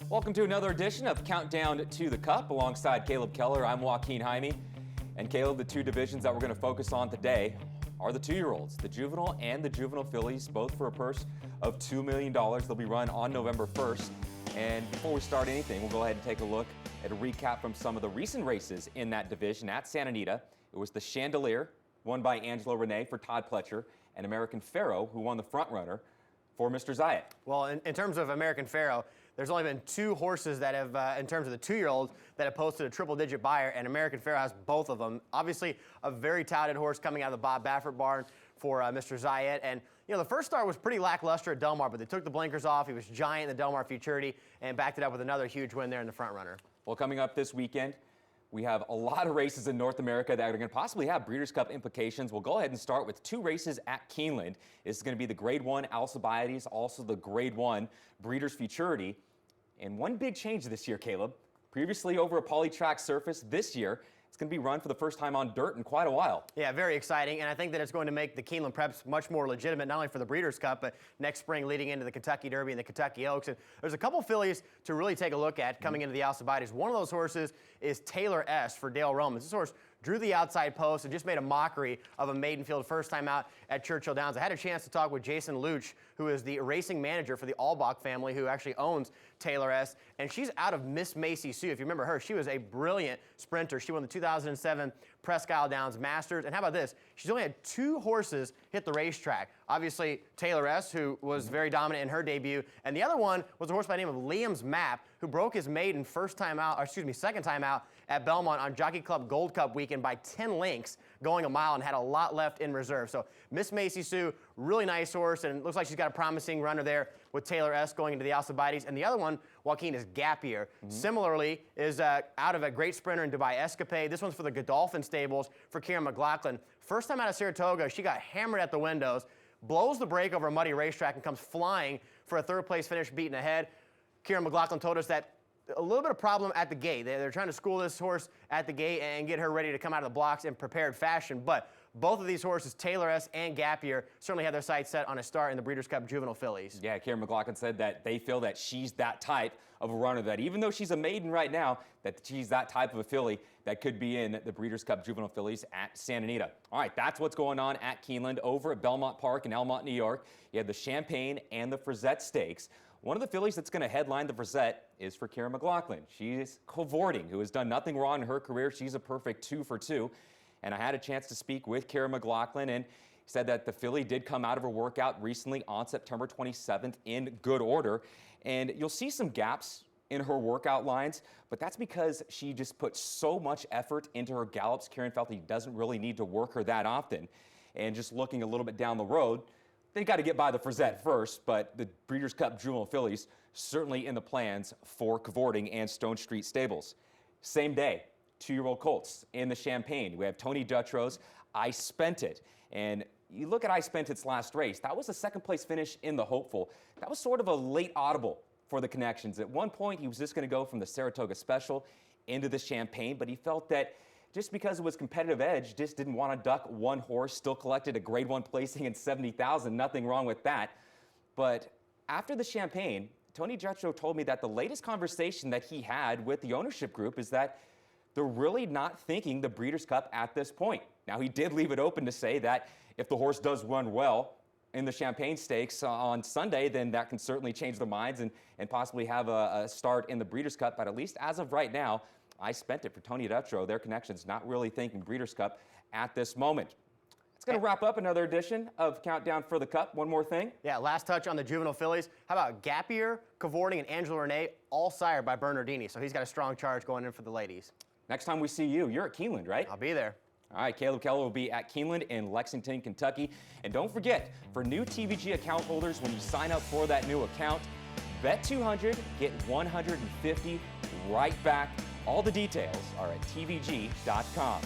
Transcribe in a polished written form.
Welcome to another edition of Countdown to the Cup. Alongside Caleb Keller, I'm Joaquin, Jaime. And Caleb, the two divisions that we're going to focus on today are the two-year-olds, the Juvenile and the Juvenile Fillies, both for a purse of $2 million. They'll be run on November 1st. And before we start anything, we'll go ahead and take a look at a recap from some of the recent races in that division at Santa Anita. It was the Chandelier, won by Angelo Renee for Todd Pletcher, and American Pharaoh, who won the front runner for Mr. Zayat. Well, in terms of American Pharaoh, there's only been two horses that have, in terms of the two-year-olds, that have posted a triple-digit buyer, and American Pharaoh has both of them. Obviously, a very touted horse coming out of the Bob Baffert barn for Mr. Zayat. And, you know, the first start was pretty lackluster at Del Mar, but they took the blinkers off. He was giant in the Del Mar Futurity and backed it up with another huge win there in the front runner. Well, coming up this weekend, we have a lot of races in North America that are going to possibly have Breeders' Cup implications. We'll go ahead and start with two races at Keeneland. This is going to be the Grade 1 Alcibiades, also the Grade 1 Breeders' Futurity. And one big change this year, Caleb. Previously over a poly-track surface, this year it's going to be run for the first time on dirt in quite a while. Yeah, very exciting, and I think that it's going to make the Keeneland Preps much more legitimate, not only for the Breeders' Cup, but next spring leading into the Kentucky Derby and the Kentucky Oaks. And there's a couple fillies to really take a look at coming into the Alcibiades. One of those horses is Taylor S for Dale Romans. This horse drew the outside post and just made a mockery of a maiden field first time out at Churchill Downs. I had a chance to talk with Jason Luch, who is the racing manager for the Albach family, who actually owns Taylor S, and she's out of Miss Macy Sue. If you remember her, she was a brilliant sprinter. She won the 2007 Presque Isle Downs Masters, and how about this? She's only had two horses hit the racetrack. Obviously, Taylor S, who was very dominant in her debut, and the other one was a horse by the name of Liam's Map, who broke his maiden second time out at Belmont on Jockey Club Gold Cup weekend by 10 lengths, going a mile, and had a lot left in reserve. So Miss Macy Sue, really nice horse, and it looks like she's got a promising runner there with Taylor S going into the Alcibiades. And the other one, Joaquin, is Gap Year. Similarly, is out of a great sprinter in Dubai Escapade. This one's for the Godolphin stables for Kieran McLaughlin. First time out of Saratoga, she got hammered at the windows, blows the brake over a muddy racetrack, and comes flying for a third-place finish, beaten ahead. Kieran McLaughlin told us that a little bit of problem at the gate. They're trying to school this horse at the gate and get her ready to come out of the blocks in prepared fashion. But both of these horses, Taylor S and Gap Year, certainly have their sights set on a start in the Breeders' Cup Juvenile Fillies. Yeah, Kieran McLaughlin said that they feel that she's that type of a runner, that even though she's a maiden right now, that she's that type of a filly that could be in the Breeders' Cup Juvenile Fillies at Santa Anita. All right, that's what's going on at Keeneland. Over at Belmont Park in Elmont, New York, you have the Champagne and the Frizette Stakes. One of the fillies that's going to headline the Frizette is for Kieran McLaughlin. She's cavorting, who has done nothing wrong in her career. She's a perfect 2 for 2. And I had a chance to speak with Kieran McLaughlin, and he said that the filly did come out of her workout recently on September 27th in good order. And you'll see some gaps in her workout lines, but that's because she just put so much effort into her gallops. Kieran felt he doesn't really need to work her that often. And just looking a little bit down the road, they got to get by the Frizette first, but the Breeders' Cup Juvenile Fillies certainly in the plans for cavorting and Stone Street Stables. Same day, 2-year-old colts in the Champagne. We have Tony Dutro's I Spent It. And you look at I Spent It's last race, that was a second-place finish in the Hopeful. That was sort of a late audible for the connections. At one point, he was just going to go from the Saratoga Special into the Champagne, but he felt that just because it was competitive edge, just didn't want to duck one horse, still collected a Grade 1 placing in 70,000, nothing wrong with that. But after the Champagne, Tony Dutro told me that the latest conversation that he had with the ownership group is that they're really not thinking the Breeders' Cup at this point. Now, he did leave it open to say that if the horse does run well in the Champagne Stakes on Sunday, then that can certainly change their minds and possibly have a start in the Breeders' Cup. But at least as of right now, I Spent It for Tony Dutro. Their connections not really thinking Breeders' Cup at this moment. It's going to wrap up another edition of Countdown for the Cup. One more thing. Yeah, last touch on the Juvenile Fillies. How about Gap Year, Cavorting, and Angelo Renee, all sired by Bernardini. So he's got a strong charge going in for the ladies. Next time we see you, you're at Keeneland, right? I'll be there. All right, Caleb Keller will be at Keeneland in Lexington, Kentucky. And don't forget, for new TVG account holders, when you sign up for that new account, bet 200, get 150 right back. All the details are at tvg.com.